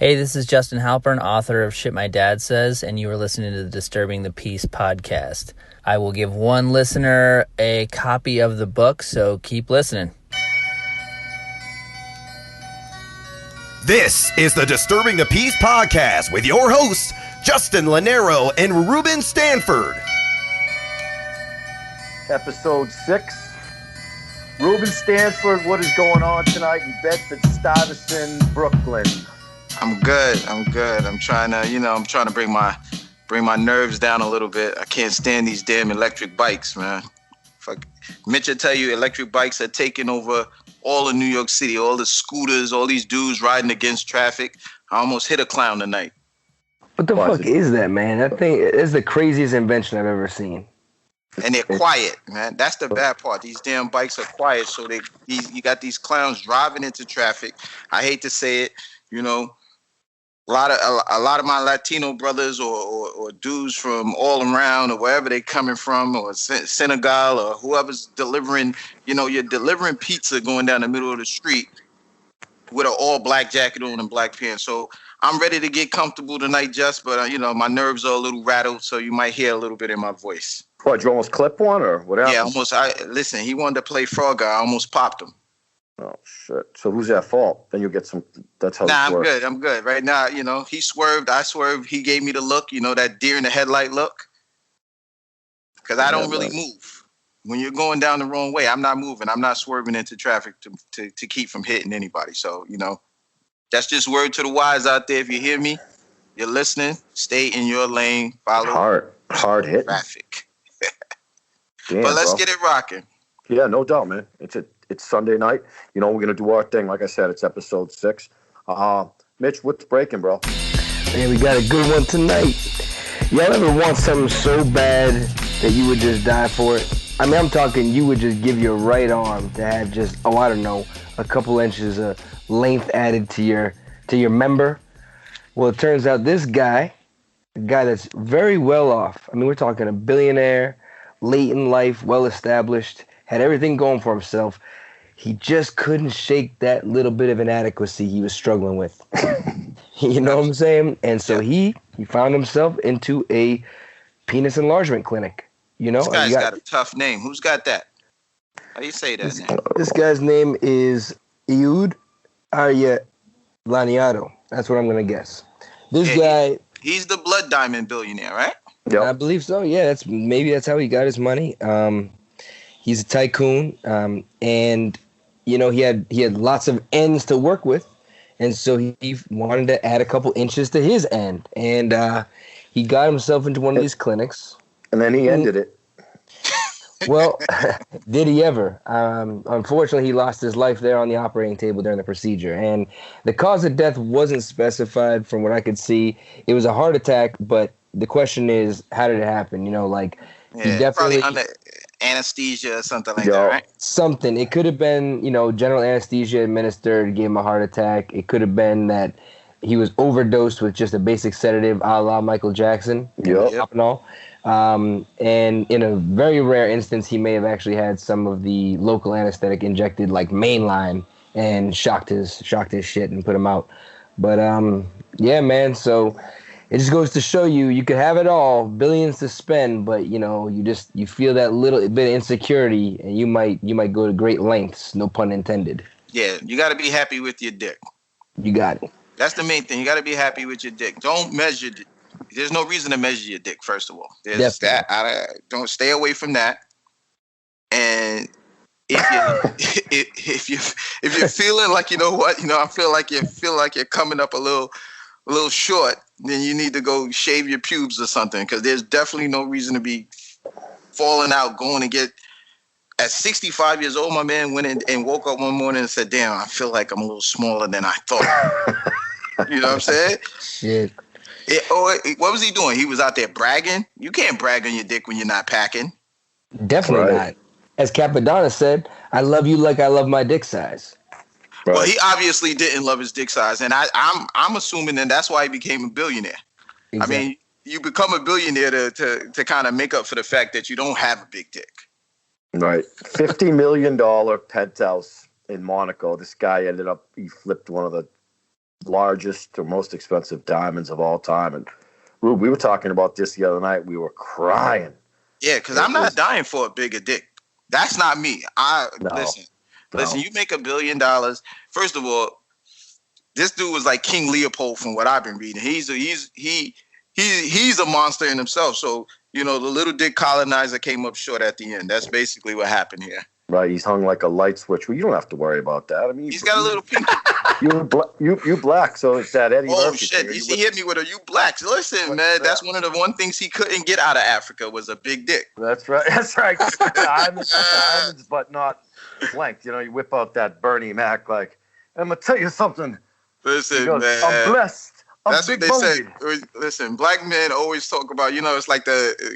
Hey, this is Justin Halpern, author of Shit My Dad Says, and you are listening to the Disturbing the Peace podcast. I will give one listener a copy of the book, so keep listening. This is the Disturbing the Peace podcast with your hosts, Justin Lanero and Reuben Stanford. Episode 6. Reuben Stanford, what is going on tonight in Bedford-Stuyvesant, Brooklyn? I'm good. I'm trying to bring my nerves down a little bit. I can't stand these damn electric bikes, man. Fuck. Mitch will tell you electric bikes are taking over all of New York City, all the scooters, all these dudes riding against traffic. I almost hit a clown tonight. What the fuck is that, man? That thing is the craziest invention I've ever seen. And they're quiet, man. That's the bad part. These damn bikes are quiet, so you got these clowns driving into traffic. I hate to say it, you know. A lot of my Latino brothers or dudes from all around or wherever they coming from, or Senegal or whoever's delivering, you're delivering pizza going down the middle of the street with an all black jacket on and black pants. So I'm ready to get comfortable tonight, Just, but my nerves are a little rattled, so you might hear a little bit in my voice. What, did you almost clip one or what happened? Yeah, almost. Listen, he wanted to play frog guy. I almost popped him. Oh, shit. So who's at fault? Then you'll get some... That's how Nah, it works. I'm good. Right now, he swerved. I swerved. He gave me the look, that deer in the headlight look. Because I don't really move. When you're going down the wrong way, I'm not moving. I'm not swerving into traffic to keep from hitting anybody. So, that's just word to the wise out there. If you hear me, you're listening, stay in your lane, follow hard hit traffic. Damn, but let's bro. get it rocking. Yeah, no doubt, man. It's Sunday night. We're going to do our thing. Like I said, it's episode 6. Mitch, what's breaking, bro? Man, we got a good one tonight. Y'all ever want something so bad that you would just die for it? I mean, I'm talking you would just give your right arm to have just, a couple inches of length added to your member. Well, it turns out this guy, a guy that's very well off. I mean, we're talking a billionaire, late in life, well established, had everything going for himself. He just couldn't shake that little bit of inadequacy he was struggling with. You know what I'm saying? And so he found himself into a penis enlargement clinic. This guy's got a tough name. Who's got that? How do you say that name? This guy's name is Ehud Laniado. That's what I'm going to guess. This guy... He's the blood diamond billionaire, right? Yep. I believe so. Yeah, that's how he got his money. He's a tycoon, and he had lots of ends to work with, and so he wanted to add a couple inches to his end, and he got himself into one of these clinics. And then he ended it. Well, did he ever? Unfortunately, he lost his life there on the operating table during the procedure, and the cause of death wasn't specified from what I could see. It was a heart attack, but the question is, how did it happen? He definitely probably under anesthesia or something like that, right? Something. It could have been, general anesthesia administered, gave him a heart attack. It could have been that he was overdosed with just a basic sedative, a la Michael Jackson. Yep. And all. And in a very rare instance, he may have actually had some of the local anesthetic injected, like mainline, and shocked his shit and put him out. But yeah, man. So it just goes to show you could have it all, billions to spend, but you feel that little bit of insecurity, and you might go to great lengths. No pun intended. Yeah, you got to be happy with your dick. You got it. That's the main thing. You got to be happy with your dick. Don't measure. There's no reason to measure your dick. First of all, there's that. Don't stay away from that. And if you're feeling like I feel like you're coming up a little short, then you need to go shave your pubes or something, because there's definitely no reason to be falling out, going to get. At 65 years old, my man went in and woke up one morning and said, "Damn, I feel like I'm a little smaller than I thought." You know what I'm saying? Shit. What was he doing? He was out there bragging. You can't brag on your dick when you're not packing. Definitely not. As Capadonna said, "I love you like I love my dick size." Right. Well, he obviously didn't love his dick size, and I'm assuming that that's why he became a billionaire. Exactly. I mean, you become a billionaire to kind of make up for the fact that you don't have a big dick. Right. $50 million penthouse in Monaco. This guy he flipped one of the largest or most expensive diamonds of all time. And Rube, we were talking about this the other night. We were crying. Yeah, because I'm not dying for a bigger dick. That's not me. Listen. You make $1 billion. First of all, this dude was like King Leopold from what I've been reading. He's a monster in himself. So the little dick colonizer came up short at the end. That's basically what happened here. Right, he's hung like a light switch. Well, you don't have to worry about that. I mean, he's got a little pink. You black, so it's that Eddie Murphy. Oh shit! He hit me with a "you blacks." Listen, man, that's one of the one things he couldn't get out of Africa was a big dick. That's right. That's right. Diamonds, but not length. You whip out that Bernie Mac like. I'm gonna tell you something. Listen, goes, man. I'm blessed. That's what they say. Listen, black men always talk about, it's like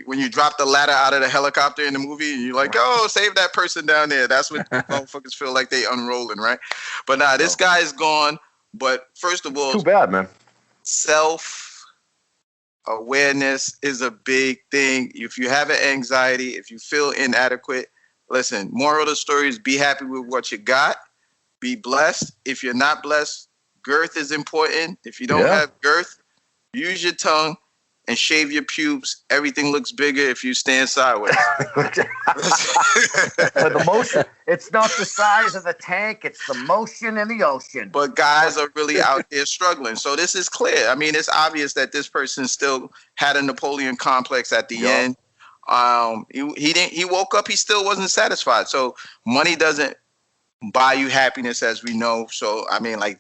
when you drop the ladder out of the helicopter in the movie and you're like, oh, save that person down there. That's what motherfuckers feel like they unrolling, right? But this guy is gone. But first of all, too bad, man. Self-awareness is a big thing. If you have an anxiety, if you feel inadequate, listen, moral of the story is be happy with what you got. Be blessed. If you're not blessed, girth is important. If you don't have girth, use your tongue and shave your pubes. Everything looks bigger if you stand sideways. But the motion, it's not the size of the tank, it's the motion in the ocean. But guys are really out there struggling. So this is clear. I mean, it's obvious that this person still had a Napoleon complex at the end. He woke up, he still wasn't satisfied. So money doesn't buy you happiness, as we know. So I mean, like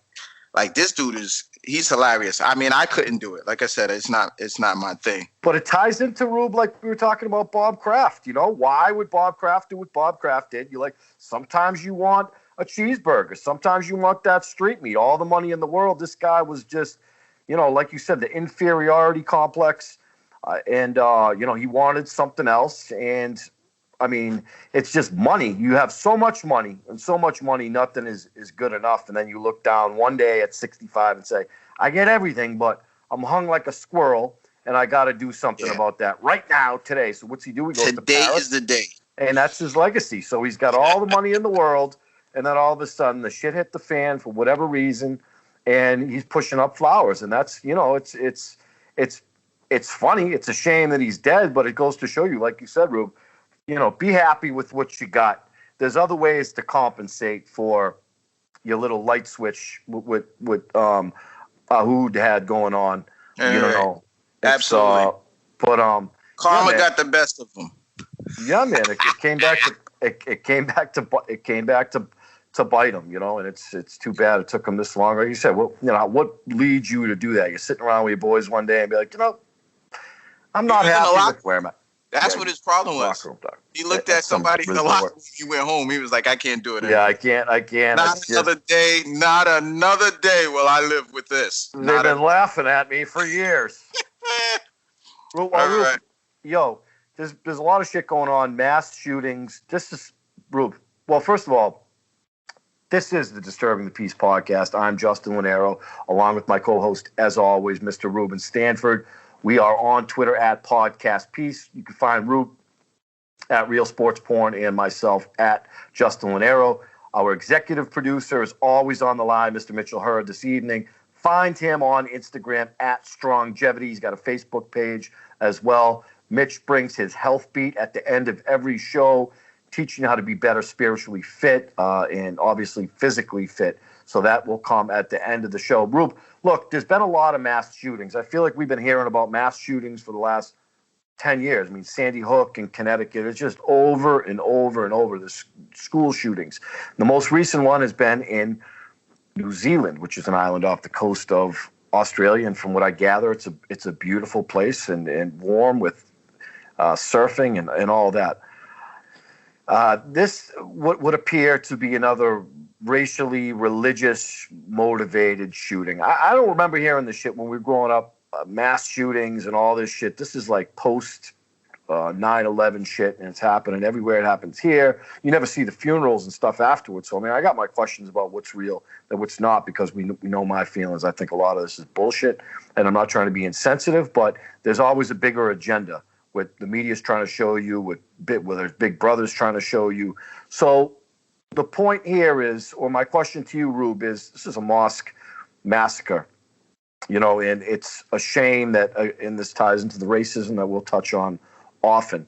this dude he's hilarious. I mean, I couldn't do it. Like I said, it's not my thing. But it ties into Rube, like we were talking about Bob Kraft. Why would Bob Kraft do what Bob Kraft did? Sometimes you want a cheeseburger. Sometimes you want that street meat. All the money in the world. This guy was just, like you said, the inferiority complex. And he wanted something else. And I mean, it's just money. You have so much money, and so much money, nothing is good enough. And then you look down one day at 65 and say, I get everything, but I'm hung like a squirrel, and I got to do something about that right now, today. So what's he do? He goes to Paris. Today is the day. And that's his legacy. So he's got all the money in the world, and then all of a sudden the shit hit the fan for whatever reason, and he's pushing up flowers. And that's, it's funny. It's a shame that he's dead, but it goes to show you, like you said, Rube, be happy with what you got. There's other ways to compensate for your little light switch with Ahood had going on. Absolutely. But karma got the best of them. Yeah, man. It came back to bite him. And it's too bad it took him this long. Like you said, what leads you to do that? You're sitting around with your boys one day and be like, I'm not happy with where I'm at. That's what his problem was. He looked at somebody in the locker room. He went home. He was like, I can't do it anymore. Yeah, I can't. Not another day will I live with this. They've been laughing at me for years. All right. Yo, there's a lot of shit going on. Mass shootings. Well, first of all, this is the Disturbing the Peace podcast. I'm Justin Lanero, along with my co-host, as always, Mr. Reuben Stanford. We are on Twitter at Podcast Peace. You can find Rube at Real Sports Porn and myself at Justin Lanero. Our executive producer is always on the line, Mr. Mitchell Hurd, this evening. Find him on Instagram at Strongjevity. He's got a Facebook page as well. Mitch brings his health beat at the end of every show, teaching you how to be better spiritually fit and obviously physically fit. So that will come at the end of the show. Rube, look, there's been a lot of mass shootings. I feel like we've been hearing about mass shootings for the last 10 years. I mean, Sandy Hook in Connecticut, it's just over and over and over, the school shootings. The most recent one has been in New Zealand, which is an island off the coast of Australia. And from what I gather, it's a beautiful place and warm with surfing and all that. This would appear to be another racially, religious motivated shooting. I don't remember hearing this shit when we were growing up, mass shootings and all this shit. This is like post 9/11 shit, and it's happening everywhere. It happens here. You never see the funerals and stuff afterwards. So, I mean, I got my questions about what's real and what's not, because we know my feelings. I think a lot of this is bullshit, and I'm not trying to be insensitive, but there's always a bigger agenda with the media's trying to show you, whether there's Big Brother's trying to show you. So the point here is, or my question to you, Rube, is this is a mosque massacre. And it's a shame that, and this ties into the racism that we'll touch on often.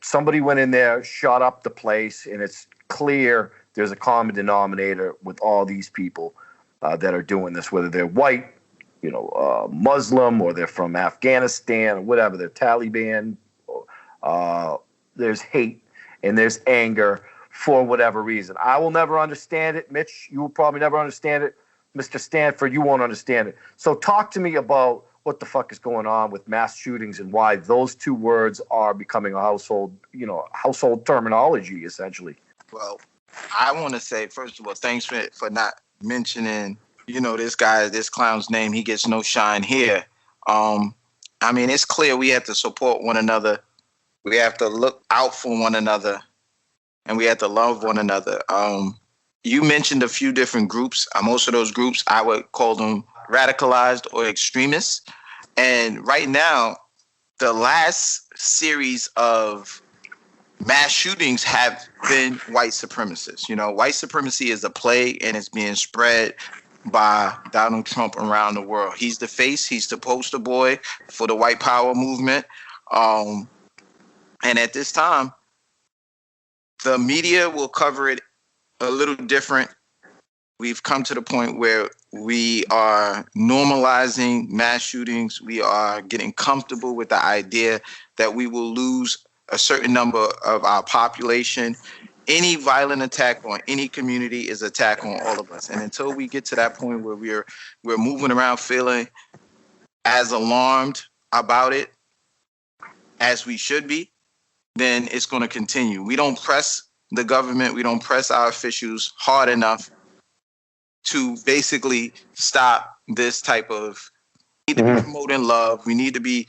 Somebody went in there, shot up the place, and it's clear there's a common denominator with all these people that are doing this, whether they're white, Muslim, or they're from Afghanistan, or whatever, they're Taliban. There's hate and there's anger for whatever reason. I will never understand it. Mitch, you will probably never understand it. Mr. Stanford, you won't understand it. So talk to me about what the fuck is going on with mass shootings and why those two words are becoming a household terminology, essentially. Well, I want to say, first of all, thanks for not mentioning, this clown's name. He gets no shine here. It's clear we have to support one another. We have to look out for one another, and we have to love one another. You mentioned a few different groups. Most of those groups, I would call them radicalized or extremists. And right now, the last series of mass shootings have been white supremacists. White supremacy is a plague, and it's being spread by Donald Trump around the world. He's the face. He's the poster boy for the white power movement. And at this time, the media will cover it a little different. We've come to the point where we are normalizing mass shootings. We are getting comfortable with the idea that we will lose a certain number of our population. Any violent attack on any community is an attack on all of us. And until we get to that point where we're moving around feeling as alarmed about it as we should be, then it's going to continue. We don't press the government, we don't press our officials hard enough to basically stop this type of. We need to be promoting love. We need to be,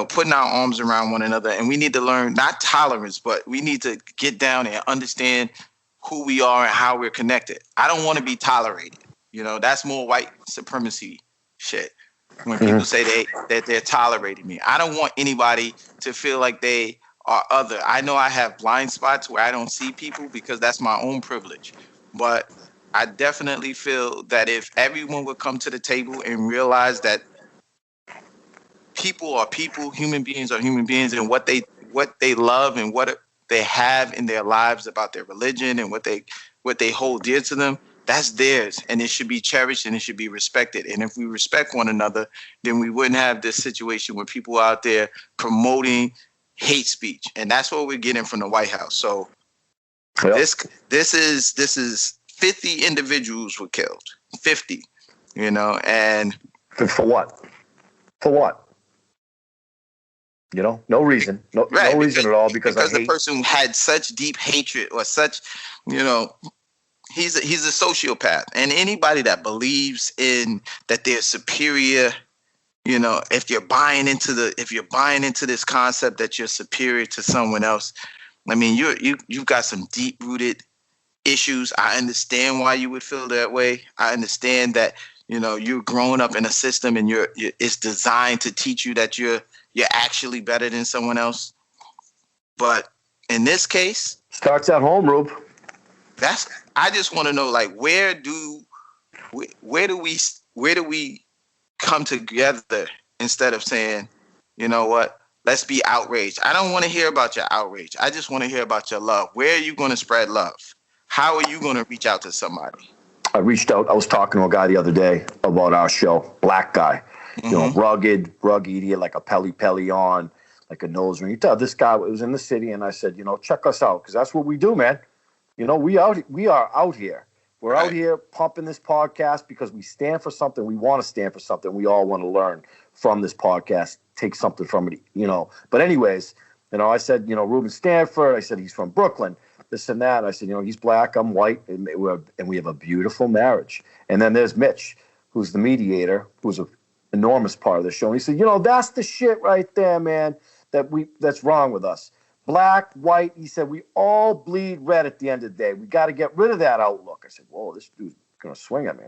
putting our arms around one another, and we need to learn not tolerance, but we need to get down and understand who we are and how we're connected. I don't want to be tolerated. That's more white supremacy shit. When people say that they're tolerating me, I don't want anybody to feel like they are other. I know I have blind spots where I don't see people because that's my own privilege. But I definitely feel that if everyone would come to the table and realize that people are people, human beings are human beings, and what they love and what they have in their lives about their religion and what they hold dear to them, that's theirs, and it should be cherished and it should be respected. And if we respect one another, then we wouldn't have this situation where people are out there promoting hate speech, and that's what we're getting from the White House. So this is 50 individuals were killed, 50, and for what? No reason, no reason at all because the person had such deep hatred or such, he's a sociopath, and anybody that believes in that they're superior. If you're buying into this concept that you're superior to someone else, you've got some deep rooted issues. I understand why you would feel that way. I understand that you're growing up in a system and it's designed to teach you that you're actually better than someone else. But in this case, starts at home, Rube. I just want to know, where do we come together instead of saying, let's be outraged. I don't want to hear about your outrage. I just want to hear about your love. Where are you going to spread love? How are you going to reach out to somebody? I reached out. I was talking to a guy the other day about our show, black guy, rugged idiot, like a Pele on, like a nose ring. You tell this guy was in the city, and I said, check us out, because that's what we do, man. We are out here. We're out here pumping this podcast because we stand for something. We want to stand for something. We all want to learn from this podcast, take something from it, But anyways, I said, Reuben Stanford. I said he's from Brooklyn, this and that. I said, he's black, I'm white, and we have a beautiful marriage. And then there's Mitch, who's the mediator, who's an enormous part of the show. And he said, that's the shit right there, man, that's wrong with us. Black, white, he said, we all bleed red at the end of the day. We got to get rid of that outlook. I said, whoa, this dude's going to swing at me.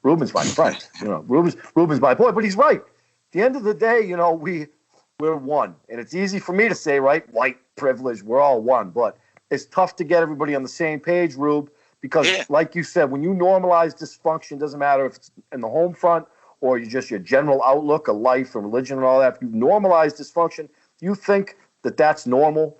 Reuben's my friend. Reuben's my boy, but he's right. At the end of the day, we're one. And it's easy for me to say, right, white privilege, we're all one. But it's tough to get everybody on the same page, Rube, Because, like you said, when you normalize dysfunction, doesn't matter if it's in the home front or you just your general outlook of life and religion and all that. If you normalize dysfunction, you think that that's normal,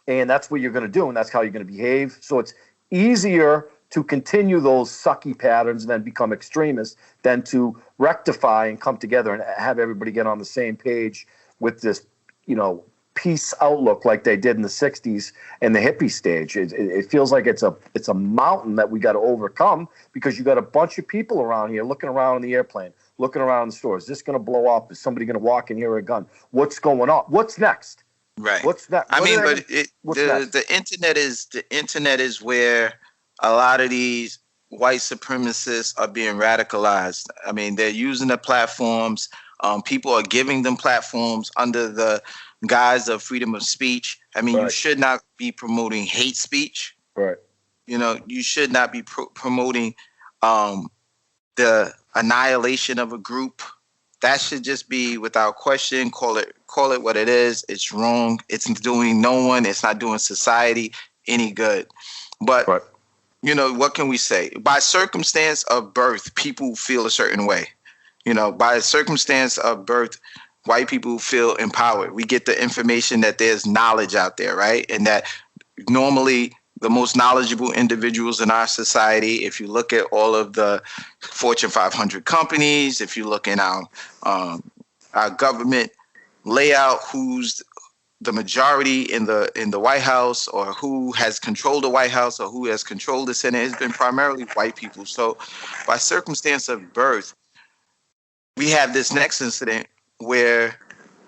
and that's what you're going to do, and that's how you're going to behave. So it's easier to continue those sucky patterns and then become extremists than to rectify and come together and have everybody get on the same page with this, peace outlook like they did in the 60s and the hippie stage. It feels like it's a mountain that we got to overcome, because you got a bunch of people around here looking around in the airplane, looking around the store. Is this going to blow up? Is somebody going to walk in here with a gun? What's going on? What's next? Right. What's next? The internet is where a lot of these white supremacists are being radicalized. I mean, they're using the platforms. People are giving them platforms under the guise of freedom of speech. I mean, you should not be promoting hate speech. Right. You should not be promoting the annihilation of a group. That should just be without question. Call it what it is. It's wrong. It's doing no one. It's not doing society any good. But what can we say? By circumstance of birth, people feel a certain way. By circumstance of birth, white people feel empowered. We get the information that there's knowledge out there, right? And that normally the most knowledgeable individuals in our society, if you look at all of the Fortune 500 companies, if you look in our government layout, who's the majority in the White House, or who has controlled the White House, or who has controlled the Senate, has been primarily white people. So by circumstance of birth, we have this next incident where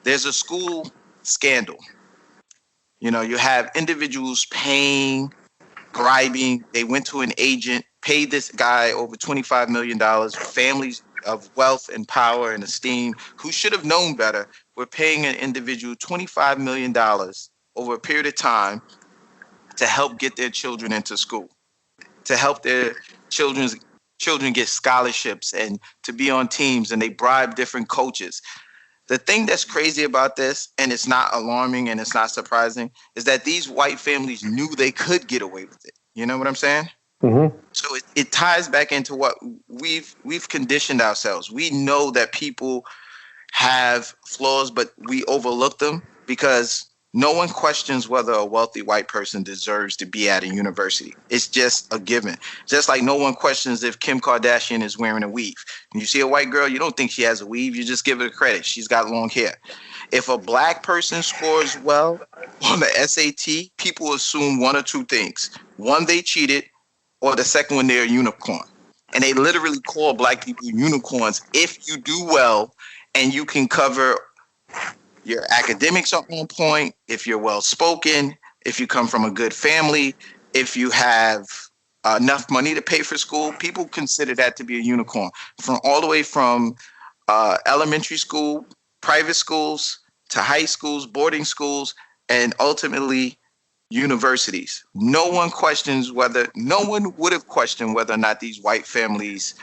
there's a school scandal. You have individuals paying, bribing. They went to an agent, paid this guy over $25 million. Families of wealth and power and esteem who should have known better were paying an individual $25 million over a period of time to help get their children into school, to help their children get scholarships and to be on teams, and they bribe different coaches. The thing that's crazy about this, and it's not alarming and it's not surprising, is that these white families knew they could get away with it. You know what I'm saying? Mm-hmm. So it ties back into what we've conditioned ourselves. We know that people have flaws, but we overlook them because no one questions whether a wealthy white person deserves to be at a university. It's just a given. Just like no one questions if Kim Kardashian is wearing a weave. When you see a white girl, you don't think she has a weave. You just give her credit. She's got long hair. If a black person scores well on the SAT, people assume one or two things. One, they cheated, or the second one, they're a unicorn. And they literally call black people unicorns if you do well and you can cover your academics are on point, if you're well-spoken, if you come from a good family, if you have enough money to pay for school, people consider that to be a unicorn. From all the way from elementary school, private schools, to high schools, boarding schools, and ultimately universities. No one would have questioned whether or not these white families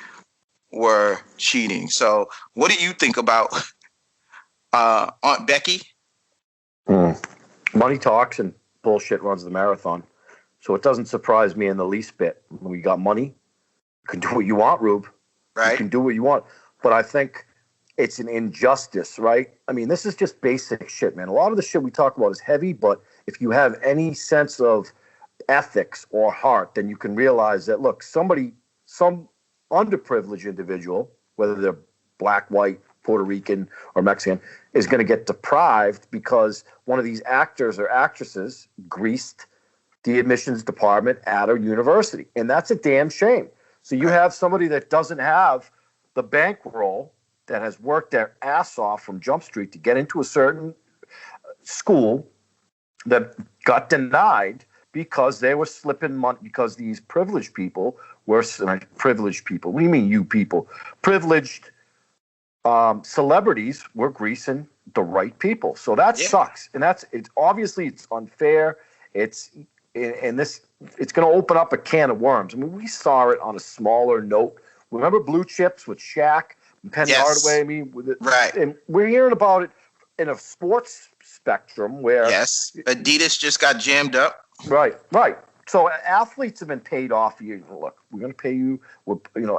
were cheating. So what do you think about Aunt Becky? Money talks and bullshit runs the marathon. So it doesn't surprise me in the least bit. When you got money, you can do what you want, Rube. Right. You can do what you want. But I think it's an injustice, right? I mean, this is just basic shit, man. A lot of the shit we talk about is heavy, but if you have any sense of ethics or heart, then you can realize that, look, some underprivileged individual, whether they're black, white, Puerto Rican, or Mexican, is going to get deprived because one of these actors or actresses greased the admissions department at a university. And that's a damn shame. So you have somebody that doesn't have the bankroll, that has worked their ass off from Jump Street to get into a certain school, that got denied because they were slipping money, because these privileged people were privileged people. What do you mean, you people? Privileged celebrities were greasing the right people. So that sucks. And it's obviously it's unfair. It's going to open up a can of worms. I mean, we saw it on a smaller note. Remember Blue Chips with Shaq and Penny Hardaway? Right. And we're hearing about it in a sports spectrum where Adidas just got jammed up. Right. So athletes have been paid off. Look, we're going to pay you.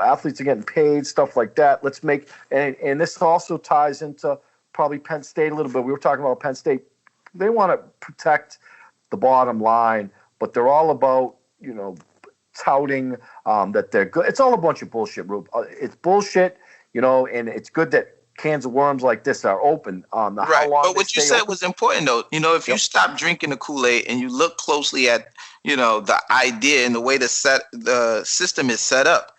Athletes are getting paid, stuff like that. Let's make and this also ties into probably Penn State a little bit. We were talking about Penn State. They want to protect the bottom line, but they're all about touting that they're good. It's all a bunch of bullshit, Rube. It's bullshit, and it's good that cans of worms like this are open. Right. But what you said was important, though. If you stop drinking the Kool-Aid and you look closely at, the idea and the way the system is set up.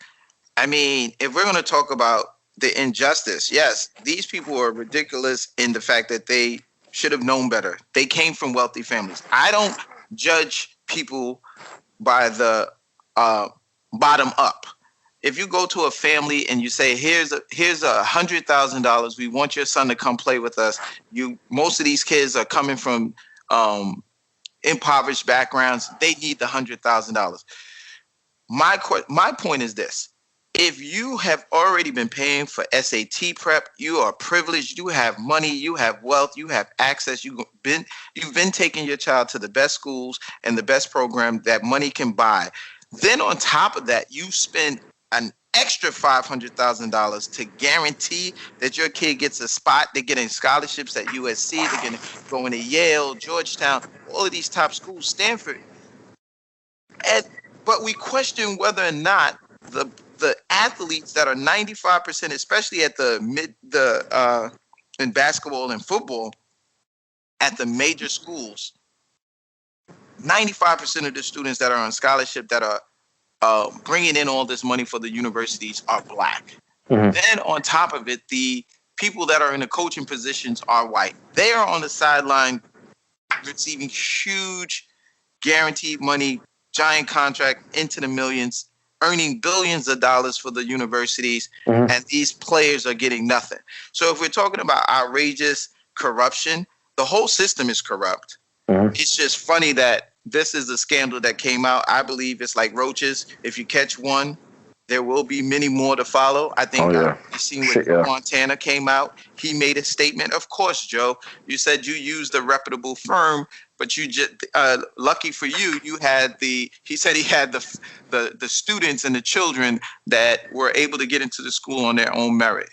I mean, if we're going to talk about the injustice, yes, these people are ridiculous in the fact that they should have known better. They came from wealthy families. I don't judge people by the bottom up. If you go to a family and you say, here's $100,000, we want your son to come play with us. Most of these kids are coming from impoverished backgrounds. They need the $100,000. My point is this. If you have already been paying for SAT prep, you are privileged, you have money, you have wealth, you have access, you've been taking your child to the best schools and the best program that money can buy. Then on top of that, you spend an extra $500,000 to guarantee that your kid gets a spot. They're getting scholarships at USC, they're going to go into Yale, Georgetown, all of these top schools, Stanford. But we question whether or not the athletes that are 95%, especially at in basketball and football, at the major schools, 95% of the students that are on scholarship that are bringing in all this money for the universities are black. Mm-hmm. Then on top of it, the people that are in the coaching positions are white. They are on the sideline receiving huge guaranteed money, giant contract into the millions, earning billions of dollars for the universities, mm-hmm. and these players are getting nothing. So if we're talking about outrageous corruption, the whole system is corrupt. Mm-hmm. It's just funny that this is a scandal that came out. I believe it's like roaches. If you catch one, there will be many more to follow. I think you've seen when Montana came out. He made a statement. Of course, Joe, you said you used a reputable firm, but you just lucky for you, he said he had the students and the children that were able to get into the school on their own merit.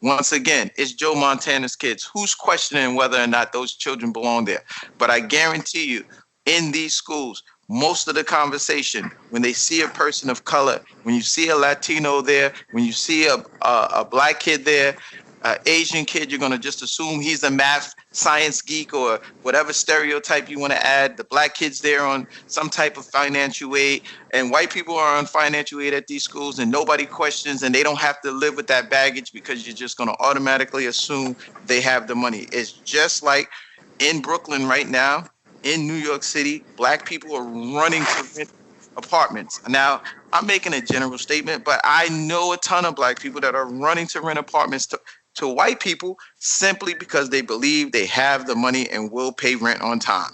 Once again, it's Joe Montana's kids. Who's questioning whether or not those children belong there? But I guarantee you, in these schools, most of the conversation, when they see a person of color, when you see a Latino there, when you see a black kid there, an Asian kid, you're going to just assume he's a math science geek or whatever stereotype you want to add. The black kids there on some type of financial aid, and white people are on financial aid at these schools, and nobody questions, and they don't have to live with that baggage because you're just going to automatically assume they have the money. It's just like in Brooklyn right now, in New York City, black people are running to rent apartments. Now, I'm making a general statement, but I know a ton of black people that are running to rent apartments to white people simply because they believe they have the money and will pay rent on time.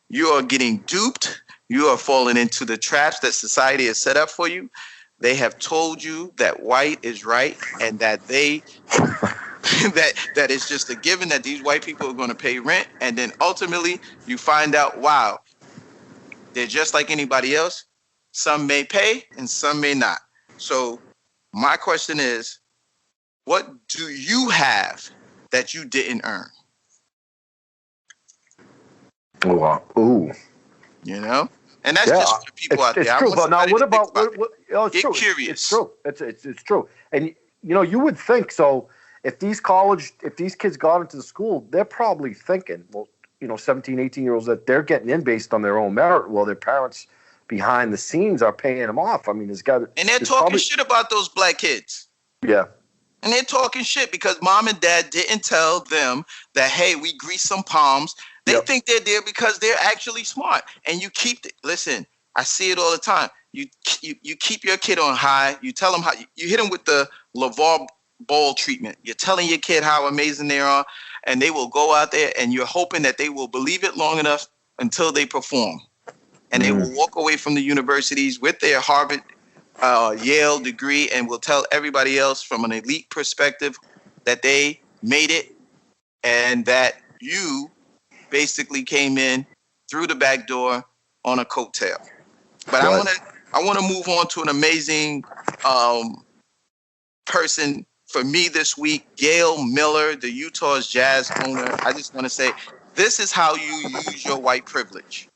You are getting duped. You are falling into the traps that society has set up for you. They have told you that white is right and that that it's just a given that these white people are going to pay rent. And then ultimately you find out, wow, they're just like anybody else. Some may pay and some may not. So my question is, what do you have that you didn't earn? Ooh. And that's just for the people out there. It's true, but now what about it's Get true. curious. It's true. It's true. And you would think so. If these kids got into the school, they're probably thinking, 17, 18-year-olds that they're getting in based on their own merit. Well, their parents behind the scenes are paying them off. I mean, and they're talking shit about those black kids. Yeah. And they're talking shit because mom and dad didn't tell them that, hey, we grease some palms. They think they're there because they're actually smart. And you listen, I see it all the time. You keep your kid on high. You tell them how you hit them with the LeVar Ball treatment. You're telling your kid how amazing they are, and they will go out there and you're hoping that they will believe it long enough until they perform. And they will walk away from the universities with their Harvard, Yale degree and will tell everybody else from an elite perspective that they made it and that you basically came in through the back door on a coattail. But I want to move on to an amazing person for me this week, Gail Miller, the Utah Jazz owner. I just want to say, this is how you use your white privilege.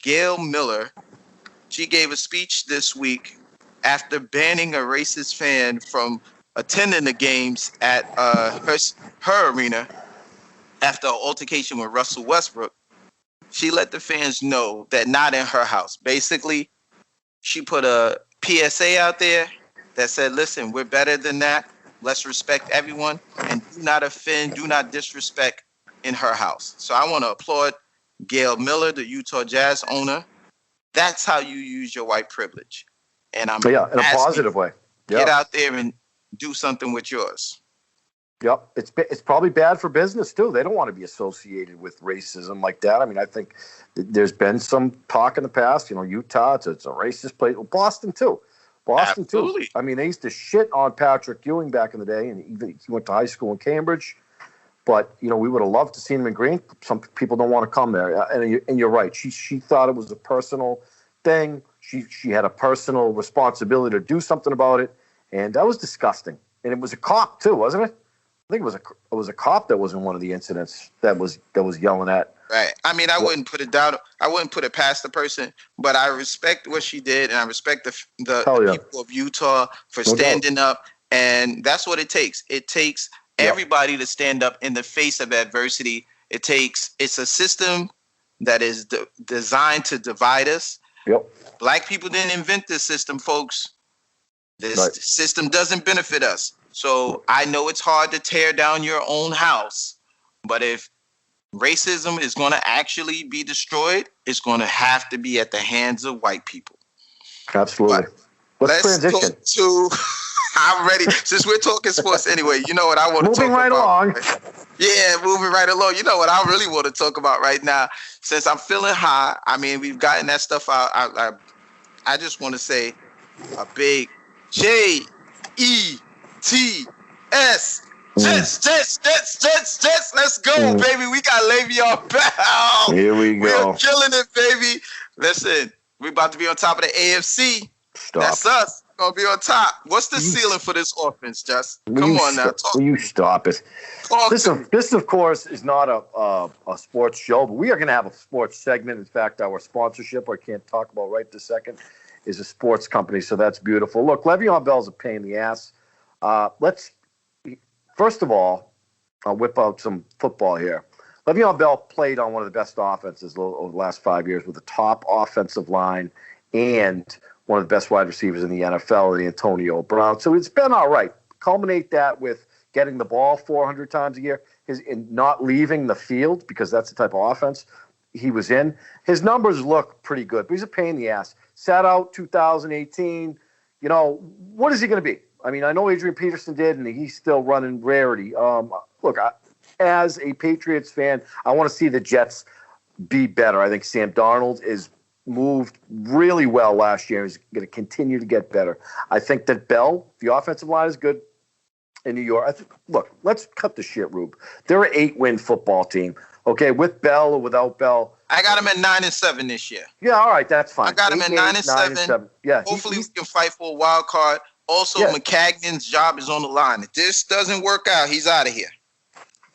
Gail Miller, she gave a speech this week after banning a racist fan from attending the games at her arena after an altercation with Russell Westbrook. She let the fans know that not in her house. Basically, she put a PSA out there that said, listen, we're better than that. Let's respect everyone and do not offend, do not disrespect in her house. So I want to applaud Gail Miller, the Utah Jazz owner. That's how you use your white privilege. And I'm in a positive way. Get out there and do something with yours. Yep, it's probably bad for business too. They don't want to be associated with racism like that. I mean, I think there's been some talk in the past. Utah, it's a racist place. Boston too. Absolutely. I mean, they used to shit on Patrick Ewing back in the day, and he went to high school in Cambridge. But we would have loved to see him in Green. Some people don't want to come there, and you're right. She thought it was a personal thing. She had a personal responsibility to do something about it, and that was disgusting. And it was a cop too, wasn't it? I think it was a cop that was in one of the incidents that was yelling at. Right. I mean, I wouldn't put it down. I wouldn't put it past the person, but I respect what she did, and I respect the people of Utah for standing up. And that's what it takes. It takes everybody to stand up in the face of adversity. It's a system that is designed to divide us. Yep. Black people didn't invent this system, folks. This system doesn't benefit us. So I know it's hard to tear down your own house, but if racism is going to actually be destroyed, it's going to have to be at the hands of white people. Absolutely. Let's transition. Talk to. I'm ready. Since we're talking sports anyway, you know what I want to talk about. Moving right along. Yeah, moving right along. You know what I really want to talk about right now. Since I'm feeling high, I mean, we've gotten that stuff out. I just want to say a big JETS. Jets. Let's go, baby. We got Le'Veon Bell. Here we go. We're killing it, baby. Listen, we're about to be on top of the AFC. Stop. That's us. Gonna be on top. What's the ceiling for this offense, Just? Come on now. Will you stop it? This, of course, is not a sports show, but we are going to have a sports segment. In fact, our sponsorship, I can't talk about right this second, is a sports company, so that's beautiful. Look, Le'Veon Bell's a pain in the ass. First of all, I'll whip out some football here. Le'Veon Bell played on one of the best offenses over the last 5 years with a top offensive line and one of the best wide receivers in the NFL, the Antonio Brown. So it's been all right. Culminate that with getting the ball 400 times a year and not leaving the field, because that's the type of offense he was in. His numbers look pretty good, but he's a pain in the ass. Sat out 2018. What is he going to be? I mean, I know Adrian Peterson did, and he's still running rarity. Look, as a Patriots fan, I want to see the Jets be better. I think Sam Darnold is moved really well last year. He's going to continue to get better. I think that Bell, the offensive line is good in New York. Look, let's cut the shit, Rube. They're an 8-win football team. Okay, with Bell or without Bell. I got him at 9-7 this year. Yeah, all right, that's fine. I got him at 9-7. Yeah, hopefully we can fight for a wild card. Also, McCagnon's job is on the line. If this doesn't work out, he's out of here.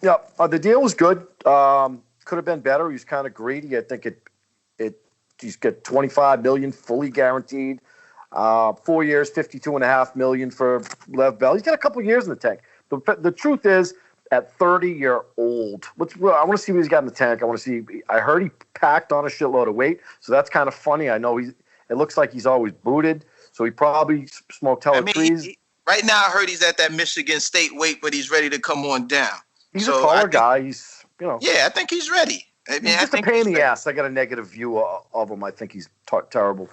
Yeah, the deal was good. Could have been better. He was kind of greedy. I think he's got $25 million fully guaranteed. 4 years, $52.5 million for Lev Bell. He's got a couple of years in the tank. The truth is, at 30-year-old, I want to see what he's got in the tank. I heard he packed on a shitload of weight, so that's kind of funny. I know it looks like he's always booted, so he probably smoked trees. Right now, I heard he's at that Michigan State weight, but he's ready to come on down. He's a taller guy. He's, Yeah, I think he's ready. He's just a pain in the ass. I got a negative view of him. I think he's terrible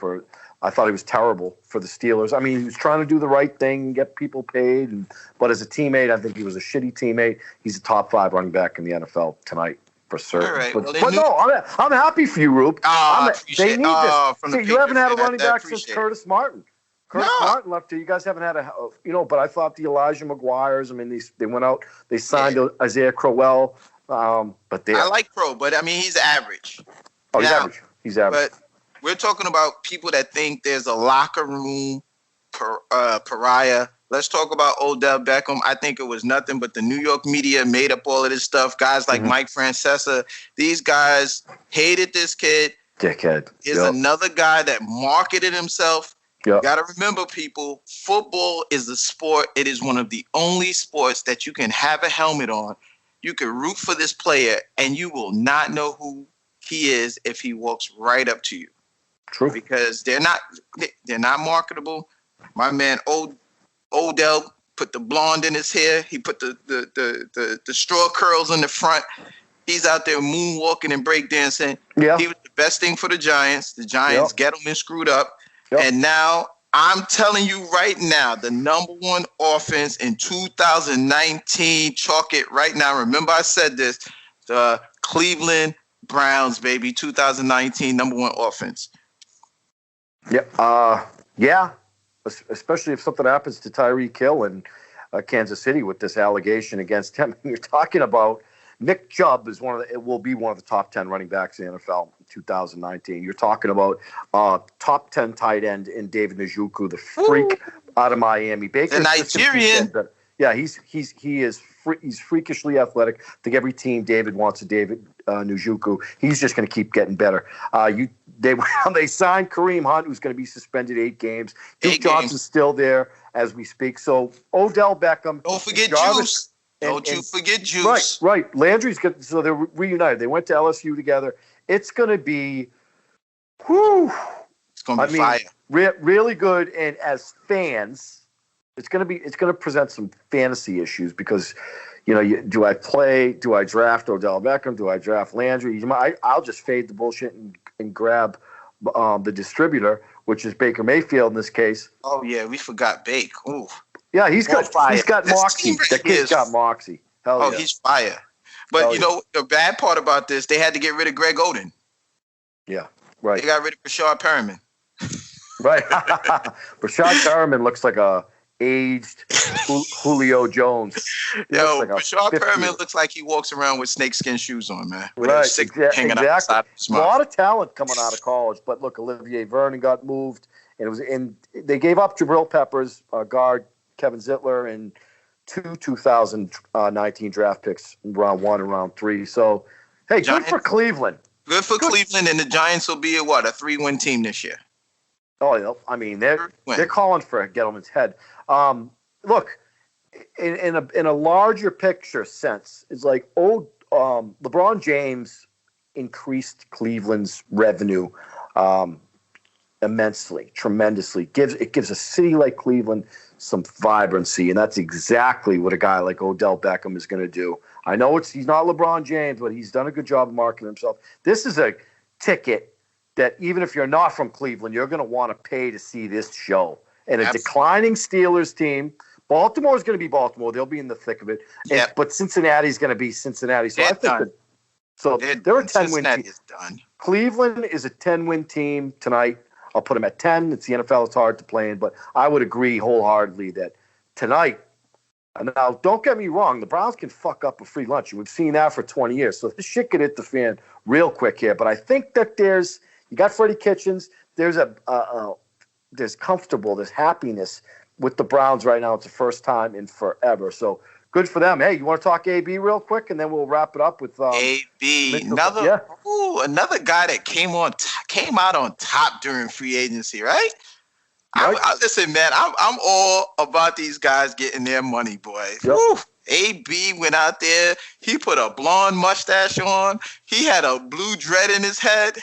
I thought he was terrible for the Steelers. I mean, he was trying to do the right thing, get people paid, but as a teammate, I think he was a shitty teammate. He's a top 5 running back in the NFL tonight for certain. All right. But I'm happy for you, Rube. They need this. You haven't had a running back since Curtis Martin. Martin left here. You guys haven't had but I thought the Elijah Maguires. I mean, they went out. They signed Isaiah Crowell. I like Crow, but I mean, he's average. Oh, he's average. He's average. But We're talking about people that think there's a locker room pariah. Let's talk about Odell Beckham. I think it was nothing but the New York media made up all of this stuff. Guys like Mike Francesa, these guys hated this kid. Dickhead. Here's another guy that marketed himself. You got to remember, people, football is the sport. It is one of the only sports that you can have a helmet on. You can root for this player, and you will not know who he is if he walks right up to you. True. Because they're not marketable. My man Odell put the blonde in his hair. He put the straw curls in the front. He's out there moonwalking and breakdancing. Yeah. He was the best thing for the Giants. The Giants Gettleman screwed up. And now I'm telling you right now, the number one offense in 2019, chalk it right now. Remember I said this, the Cleveland Browns, baby, 2019 number one offense. Yeah. Especially if something happens to Tyreek Hill in Kansas City with this allegation against him. You're talking about Nick Chubb will be one of the top 10 running backs in the NFL in 2019. You're talking about top 10 tight end in David Njoku, the freak out of Miami. Baker, the Nigerian. Yeah, he's freakishly athletic. I think every team David wants a David Njoku. He's just going to keep getting better. They signed Kareem Hunt, who's going to be suspended 8 games. Duke Johnson's still there as we speak. So Odell Beckham. Don't forget Juice. Don't you forget Juice. Right. Landry's good. So they're reunited. They went to LSU together. It's going to be, it's going to be fire. Really good. And as fans, it's going to present some fantasy issues because, do I draft Odell Beckham? Do I draft Landry? I'll just fade the bullshit and grab the distributor, which is Baker Mayfield in this case. Oh yeah, we forgot Bake. Ooh. Yeah, he's got moxie. That kid's got moxie. Hell yeah. He's fire. But the bad part about this, they had to get rid of Greg Oden. Yeah, right. They got rid of Rashad Perriman. Right. Rashad Perriman looks like a aged Julio Jones. Rashad Perriman looks like he walks around with snakeskin shoes on, man. Right, exactly. A lot of talent coming out of college. But look, Olivier Vernon got moved, and they gave up Jabril Peppers, guard Kevin Zittler, and 2 2019 draft picks, round 1 and round 3. So, hey, Giants, good for Cleveland. Good for Cleveland, and the Giants will be a 3-win team this year. Oh, I mean, they're calling for Gettleman's head. Look, in a larger picture sense, it's like LeBron James increased Cleveland's revenue immensely, tremendously. It gives a city like Cleveland some vibrancy, and that's exactly what a guy like Odell Beckham is going to do. I know he's not LeBron James, but he's done a good job of marketing himself. This is a ticket that even if you're not from Cleveland, you're going to want to pay to see this show. And a declining Steelers team. Baltimore is going to be Baltimore. They'll be in the thick of it. But Cincinnati's going to be Cincinnati. So they're a 10-win team. Is done. Cleveland is a 10-win team tonight. I'll put them at 10. It's the NFL. It's hard to play in. But I would agree wholeheartedly that tonight, and now don't get me wrong, the Browns can fuck up a free lunch. We've seen that for 20 years. So this shit could hit the fan real quick here. But I think that you got Freddie Kitchens. There's comfortable, there's happiness with the Browns right now. It's the first time in forever. So good for them. Hey, you want to talk AB real quick, and then we'll wrap it up with AB. Another guy that came out on top during free agency, right? Listen, man, I'm all about these guys getting their money, boys. Yep. AB went out there. He put a blonde mustache on. He had a blue dread in his head.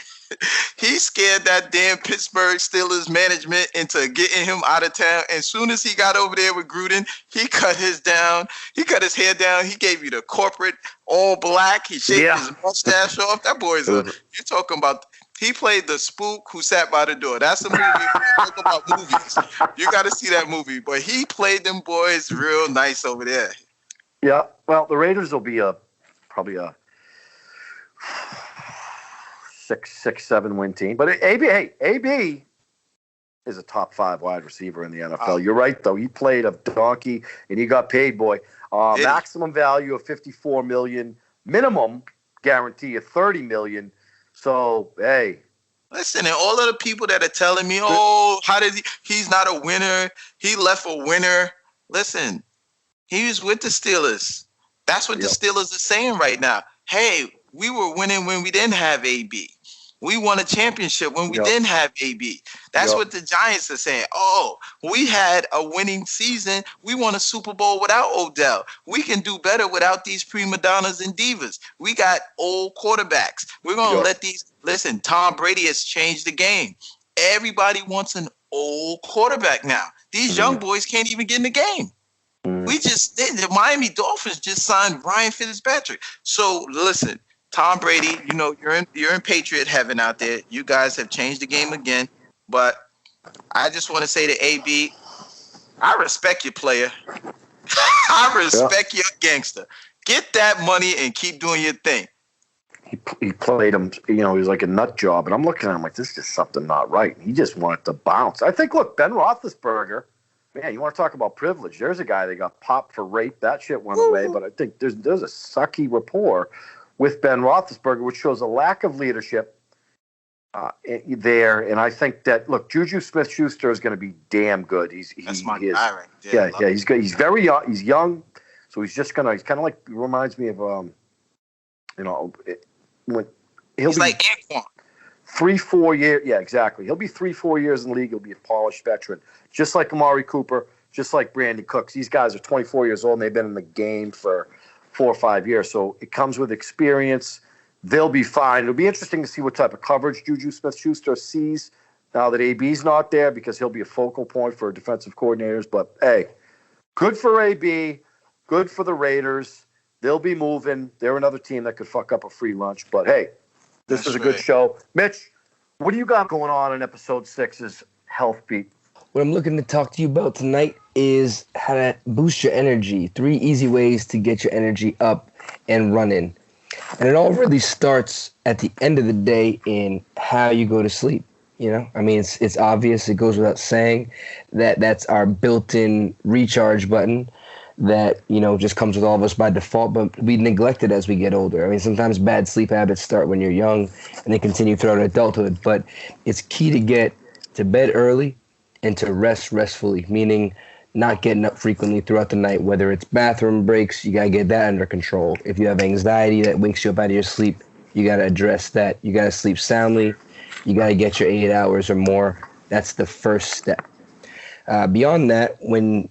He scared that damn Pittsburgh Steelers management into getting him out of town. As soon as he got over there with Gruden, he cut his hair down. He gave you the corporate all black. He shaved his mustache off. That boy's you're talking about. He played the spook who sat by the door. That's a movie. We're talking about movies. You got to see that movie. But he played them boys real nice over there. Yeah. Well, the Raiders will be probably a 6-7 win team. But AB is a top 5 wide receiver in the NFL. You're right, though. He played a donkey, and he got paid, boy. Maximum value of $54 million, minimum guarantee of $30 million. So, hey, Listen, and all of the people that are telling me, oh, how did he's not a winner. He left a winner. Listen, he was with the Steelers. That's what the Steelers are saying right now. Hey, we were winning when we didn't have AB. We won a championship when we didn't have AB. That's what the Giants are saying. Oh, we had a winning season. We won a Super Bowl without Odell. We can do better without these prima donnas and divas. We got old quarterbacks. We're going to let these... Listen, Tom Brady has changed the game. Everybody wants an old quarterback now. These young boys can't even get in the game. The Miami Dolphins just signed Ryan Fitzpatrick. So, listen... Tom Brady, you know, you're in Patriot heaven out there. You guys have changed the game again. But I just want to say to AB, I respect you, player. I respect your gangster. Get that money and keep doing your thing. He played him, you know, he was like a nut job. And I'm looking at him like, this is just something not right. He just wanted to bounce. I think, look, Ben Roethlisberger, man, you want to talk about privilege. There's a guy that got popped for rape. That shit went away. But I think there's a sucky rapport with Ben Roethlisberger, which shows a lack of leadership there. And I think that, look, Juju Smith-Schuster is going to be damn good. That's my guy right there. Yeah, he's good. He's very young. He's young, so he's kind of like, reminds me of, you know, he's like Anquan. 3-4 years. Yeah, exactly. He'll be 3-4 years in the league. He'll be a polished veteran, just like Amari Cooper, just like Brandon Cooks. These guys are 24 years old, and they've been in the game for 4 or 5 years. So it comes with experience. They'll be fine. It'll be interesting to see what type of coverage Juju Smith-Schuster sees now that AB's not there, because he'll be a focal point for defensive coordinators. But, hey, good for AB, good for the Raiders. They'll be moving. They're another team that could fuck up a free lunch. But, hey, this is a good show. Mitch, what do you got going on in Episode 6's Health Beat? What I'm looking to talk to you about tonight is how to boost your energy. 3 easy ways to get your energy up and running. And it all really starts at the end of the day in how you go to sleep. You know, I mean, it's obvious. It goes without saying that that's our built-in recharge button that, you know, just comes with all of us by default, but we neglect it as we get older. I mean, sometimes bad sleep habits start when you're young and they continue throughout adulthood, but it's key to get to bed early and to rest restfully, meaning not getting up frequently throughout the night. Whether it's bathroom breaks, you got to get that under control. If you have anxiety that wakes you up out of your sleep, you got to address that. You got to sleep soundly. You got to get your 8 hours or more. That's the first step. Beyond that, when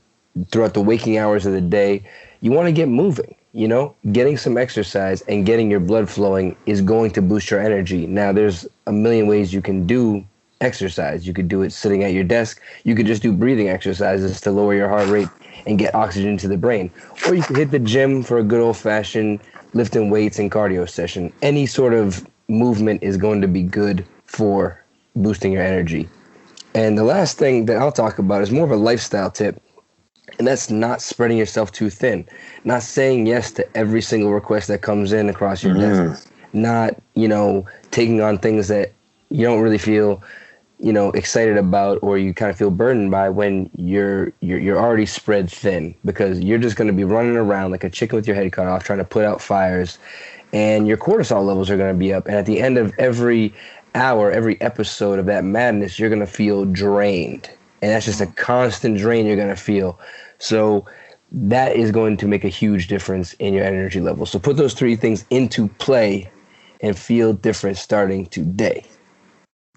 throughout the waking hours of the day, you want to get moving. You know, getting some exercise and getting your blood flowing is going to boost your energy. Now, there's a million ways you can do exercise. You could do it sitting at your desk. You could just do breathing exercises to lower your heart rate and get oxygen to the brain. Or you could hit the gym for a good old-fashioned lifting weights and cardio session. Any sort of movement is going to be good for boosting your energy. And the last thing that I'll talk about is more of a lifestyle tip, and that's not spreading yourself too thin. Not saying yes to every single request that comes in across your desk. Not, you know, taking on things that you don't really feel, you know, excited about, or you kind of feel burdened by when you're already spread thin, because you're just going to be running around like a chicken with your head cut off trying to put out fires, and your cortisol levels are going to be up. And at the end of every hour, every episode of that madness, you're going to feel drained. And that's just a constant drain you're going to feel. So that is going to make a huge difference in your energy level. So put those 3 things into play and feel different starting today.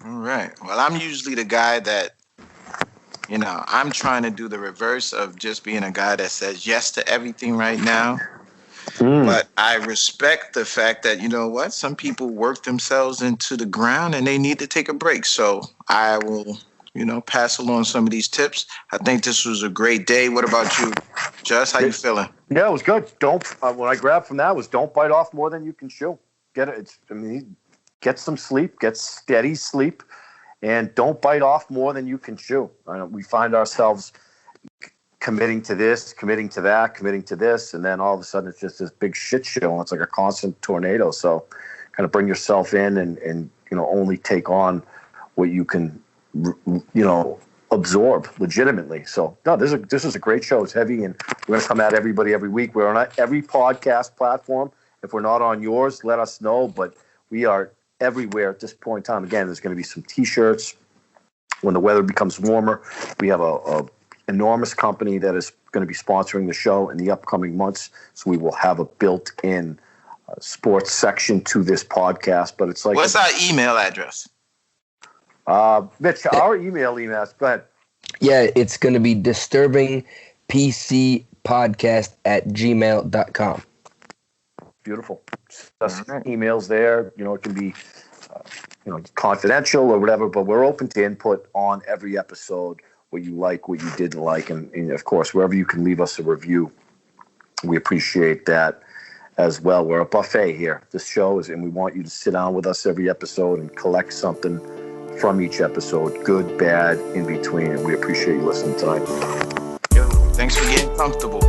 All right. Well, I'm usually the guy that, you know, I'm trying to do the reverse of just being a guy that says yes to everything right now. But I respect the fact that, you know what, some people work themselves into the ground and they need to take a break. So I will, you know, pass along some of these tips. I think this was a great day. What about you, Jess? How you feeling? Yeah, it was good. What I grabbed from that was don't bite off more than you can chew. Get some sleep, get steady sleep, and don't bite off more than you can chew. We find ourselves committing to this, committing to that, committing to this, and then all of a sudden it's just this big shit show, and it's like a constant tornado. So kind of bring yourself in and you know, only take on what you can, you know, absorb legitimately. So no, this is a great show. It's heavy, and we're going to come at everybody every week. We're on every podcast platform. If we're not on yours, let us know, but we are everywhere at this point in time. Again, there's going to be some T-shirts. When the weather becomes warmer, we have a enormous company that is going to be sponsoring the show in the upcoming months. So we will have a built-in sports section to this podcast. But it's like, what's our email address? Mitch, our email, go ahead. Yeah, it's going to be disturbingpcpodcast@gmail.com. Beautiful. Just emails there. You know, it can be confidential or whatever, but we're open to input on every episode, what you like, what you didn't like, and of course, wherever you can leave us a review, we appreciate that as well. We're a buffet here. This show is, and we want you to sit down with us every episode and collect something from each episode, good, bad, in between, and we appreciate you listening tonight. Yo, thanks for getting comfortable.